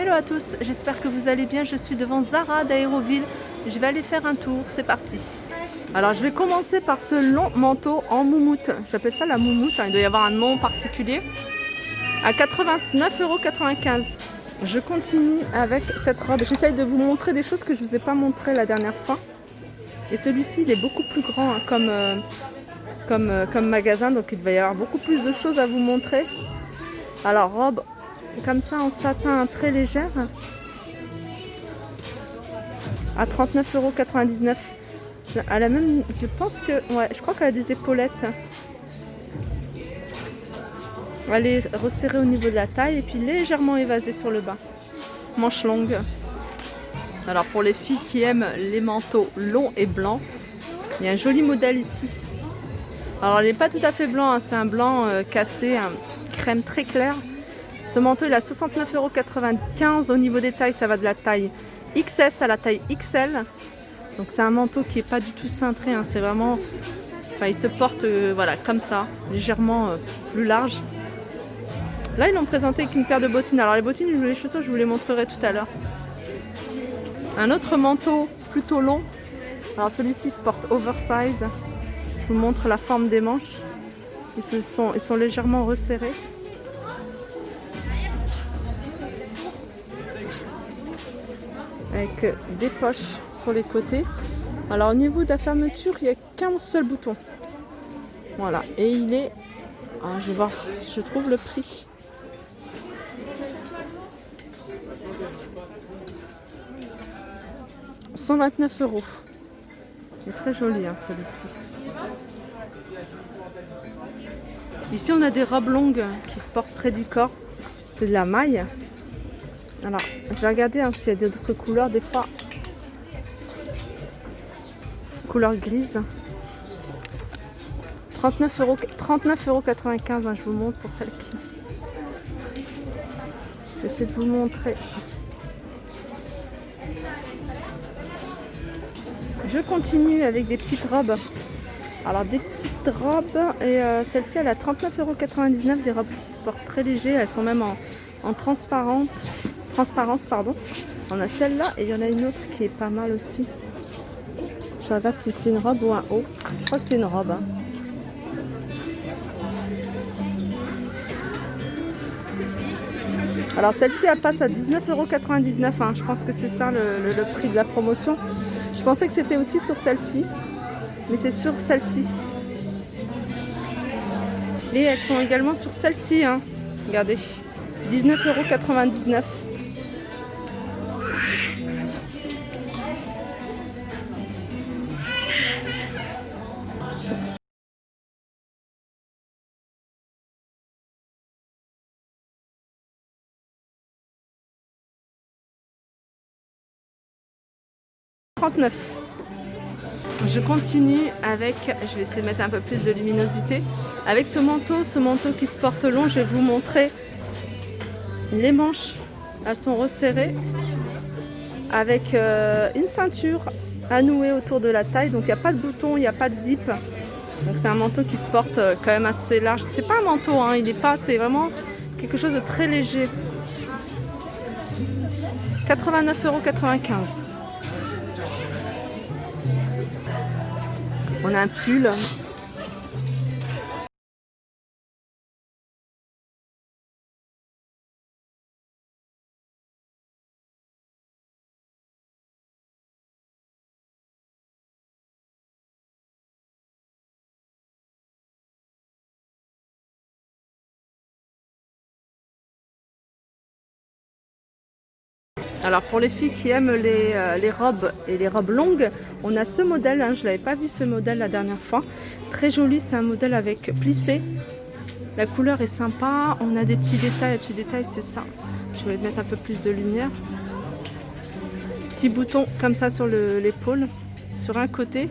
Hello à tous, j'espère que vous allez bien. Je suis devant Zara d'Aéroville. Je vais aller faire un tour, c'est parti. Alors je vais commencer par ce long manteau en moumoute. J'appelle ça la moumoute, il doit y avoir un nom particulier. À 89,95 €. Je continue avec cette robe. J'essaye de vous montrer des choses que je ne vous ai pas montrées la dernière fois. Et celui-ci, il est beaucoup plus grand comme magasin, donc il va y avoir beaucoup plus de choses à vous montrer. Alors robe comme ça en satin très légère à 39,99 €. Elle a même, je pense que, ouais, je crois qu'elle a des épaulettes. Elle est resserrée au niveau de la taille et puis légèrement évasée sur le bas. Manche longue. Alors pour les filles qui aiment les manteaux longs et blancs, il y a un joli modèle ici. Alors il n'est pas tout à fait blanc, hein, c'est un blanc cassé, un crème très clair. Ce manteau il est à 69,95 €. Au niveau des tailles, ça va de la taille XS à la taille XL. Donc c'est un manteau qui n'est pas du tout cintré, hein, c'est vraiment... Enfin, il se porte voilà, comme ça, légèrement plus large. Là, ils l'ont présenté avec une paire de bottines. Alors les bottines, les chaussures, je vous les montrerai tout à l'heure. Un autre manteau plutôt long. Alors celui-ci se porte oversize. Je vous montre la forme des manches. Ils sont légèrement resserrés. Avec des poches sur les côtés. Alors au niveau de la fermeture, il n'y a qu'un seul bouton. Voilà, et il est... Ah, je vais voir si je trouve le prix. « 129 €. Il est très joli, hein, celui-ci. Ici, on a des robes longues qui se portent près du corps. C'est de la maille. Alors, je vais regarder hein, s'il y a d'autres couleurs, des fois. Couleur grise. 39,95 €, hein, je vous montre pour celle qui... J'essaie de vous montrer. Je continue avec des petites robes. Alors des petites robes, et celle-ci elle a 39,99 €, des robes qui se portent très léger, elles sont même en transparence. On a celle-là et il y en a une autre qui est pas mal aussi. Je regarde si c'est une robe ou un haut. Je crois que c'est une robe. Hein. Alors celle-ci elle passe à 19,99 €. Hein. Je pense que c'est ça le prix de la promotion. Je pensais que c'était aussi sur celle-ci, mais c'est sur celle-ci. Et elles sont également sur celle-ci. Hein. Regardez, 19,99 €. Je continue avec, je vais essayer de mettre un peu plus de luminosité, avec ce manteau qui se porte long. Je vais vous montrer les manches, elles sont resserrées avec une ceinture à nouer autour de la taille, donc il n'y a pas de bouton, il n'y a pas de zip, donc c'est un manteau qui se porte quand même assez large. C'est pas un manteau, hein, il n'est pas, c'est vraiment quelque chose de très léger. 89,95 €. On a un pull. Alors pour les filles qui aiment les robes et les robes longues, on a ce modèle, hein, je ne l'avais pas vu ce modèle la dernière fois. Très joli, c'est un modèle avec plissé. La couleur est sympa, on a des petits détails, les petits détails c'est ça. Je vais mettre un peu plus de lumière. Petit bouton comme ça sur l'épaule, sur un côté.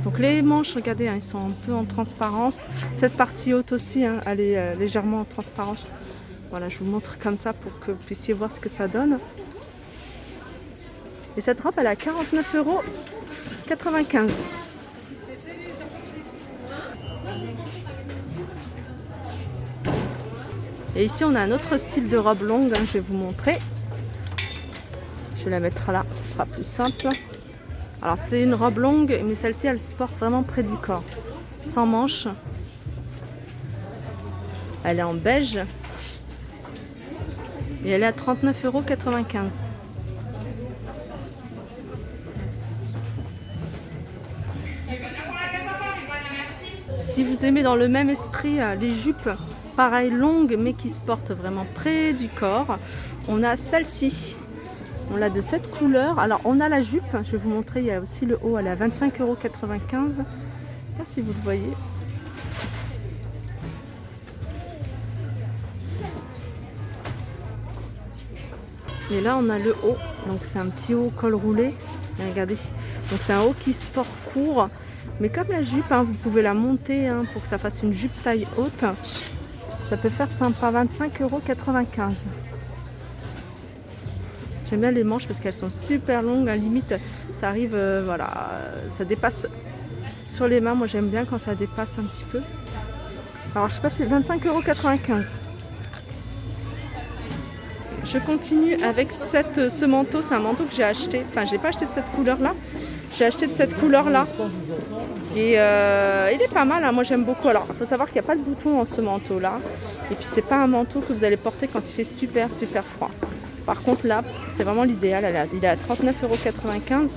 Donc les manches, regardez, hein, ils sont un peu en transparence. Cette partie haute aussi, hein, elle est légèrement en transparence. Voilà, je vous montre comme ça pour que vous puissiez voir ce que ça donne. Et cette robe, elle est à 49,95 €. Et ici, on a un autre style de robe longue, hein, je vais vous montrer. Je vais la mettre là, ce sera plus simple. Alors c'est une robe longue, mais celle-ci elle se porte vraiment près du corps. Sans manches. Elle est en beige. Et elle est à 39,95 €. Si vous aimez dans le même esprit les jupes, pareil longues mais qui se portent vraiment près du corps, on a celle-ci. On l'a de cette couleur. Alors on a la jupe, je vais vous montrer, il y a aussi le haut, elle est à 25,95 €. Je sais pas si vous le voyez. Et là on a le haut, donc c'est un petit haut col roulé. Et regardez, donc c'est un haut qui se porte court, mais comme la jupe, vous pouvez la monter pour que ça fasse une jupe taille haute. Ça peut faire sympa, 25,95 €. J'aime bien les manches parce qu'elles sont super longues, à limite ça arrive, voilà, ça dépasse sur les mains. Moi j'aime bien quand ça dépasse un petit peu. Alors je sais pas, c'est 25,95 €. Je continue avec ce manteau, c'est un manteau que j'ai acheté, enfin j'ai pas acheté de cette couleur là, j'ai acheté de cette couleur là. Et il est pas mal, moi j'aime beaucoup. Alors il faut savoir qu'il n'y a pas de bouton dans ce manteau là. Et puis c'est pas un manteau que vous allez porter quand il fait super froid. Par contre là, c'est vraiment l'idéal, il est à 39,95 €.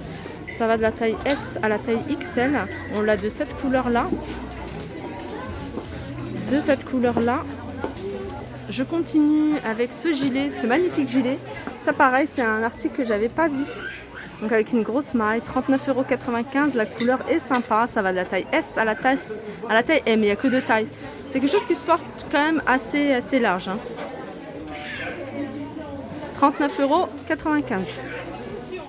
Ça va de la taille S à la taille XL. On l'a de cette couleur là. Je continue avec ce gilet, ce magnifique gilet. Ça pareil, c'est un article que j'avais pas vu. Donc avec une grosse maille, 39,95 €. La couleur est sympa, ça va de la taille S à la taille M, il n'y a que deux tailles. C'est quelque chose qui se porte quand même assez large. 39,95 €.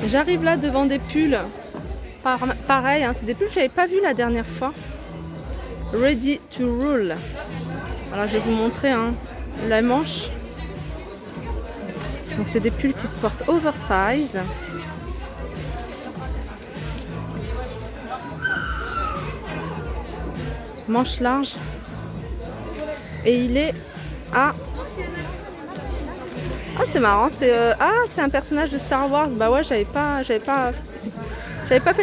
J'arrive là devant des pulls. Pareil, c'est des pulls que je n'avais pas vu la dernière fois. Ready to roll. Alors je vais vous montrer la manche. Donc c'est des pulls qui se portent oversize. Manche large. Et il est à... Ah c'est marrant, c'est un personnage de Star Wars. Bah ouais, j'avais pas fait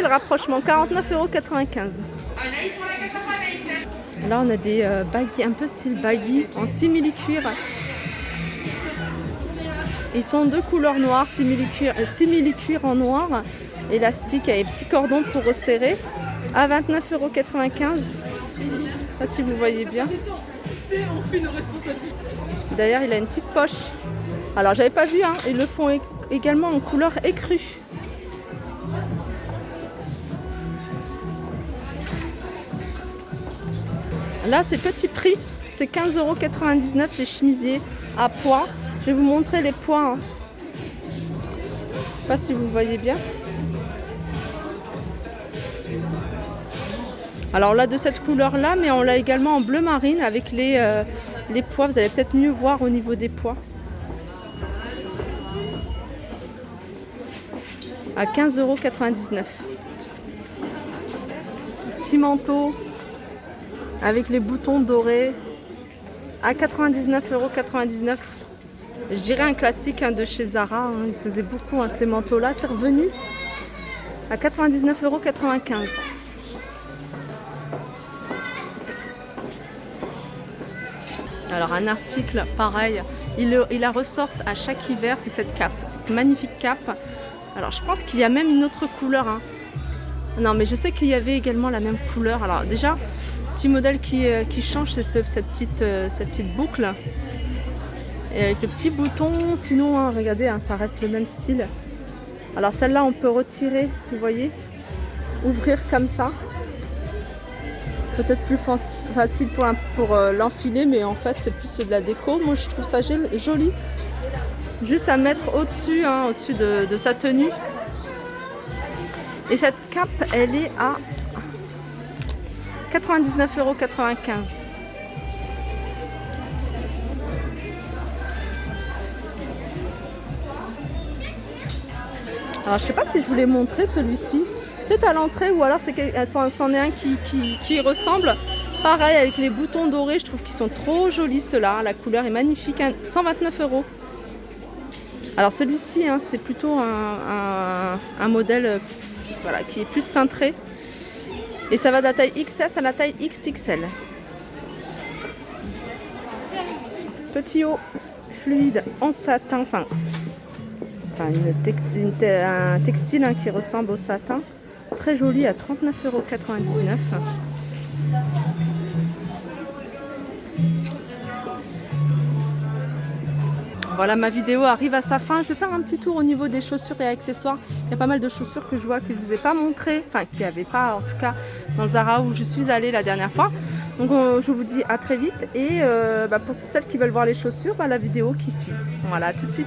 le rapprochement. 49,95 €. Là on a des baggy, un peu style baggy en simili-cuir. Ils sont de couleur noire, simili-cuir en noir, élastique avec petits cordons pour resserrer, à 29,95 €. Je sais pas si vous voyez bien. D'ailleurs il a une petite poche. Alors j'avais pas vu, ils le font également en couleur écrue. Là c'est petit prix, c'est 15,99 € les chemisiers à pois. Je vais vous montrer les pois. Je sais pas si vous voyez bien. Alors là de cette couleur là, mais on l'a également en bleu marine avec les pois. Vous allez peut-être mieux voir au niveau des pois. À 15,99 €. Petit manteau avec les boutons dorés à 99,99 €. Je dirais un classique de chez Zara. Il faisait beaucoup ces manteaux là. C'est revenu à 99,95 €. Alors un article pareil, il la ressortent à chaque hiver, c'est cette cape, cette magnifique cape. Alors je pense qu'il y a même une autre couleur. Non mais je sais qu'il y avait également la même couleur. Alors déjà, petit modèle qui change, c'est cette petite boucle. Et avec le petit bouton, sinon regardez, ça reste le même style. Alors celle-là on peut retirer, vous voyez, ouvrir comme ça. Peut-être plus facile pour l'enfiler, mais en fait c'est plus de la déco. Moi je trouve ça joli. Juste à mettre au-dessus, au-dessus de sa tenue. Et cette cape, elle est à 99,95 €. Alors je sais pas si je voulais montrer celui-ci. Peut-être à l'entrée, ou alors c'en est un qui ressemble. Pareil avec les boutons dorés, je trouve qu'ils sont trop jolis ceux-là. La couleur est magnifique, 129 €. Alors celui-ci, hein, c'est plutôt un modèle voilà, qui est plus cintré. Et ça va de la taille XS à la taille XXL. Petit haut fluide en satin, enfin un textile hein, qui ressemble au satin. Très joli à 39,99 €. Voilà, ma vidéo arrive à sa fin. Je vais faire un petit tour au niveau des chaussures et accessoires. Il y a pas mal de chaussures que je vois que je ne vous ai pas montré, enfin qui n'y avait pas en tout cas dans le Zara où je suis allée la dernière fois. Donc je vous dis à très vite et pour toutes celles qui veulent voir les chaussures, la vidéo qui suit. Voilà, tout de suite.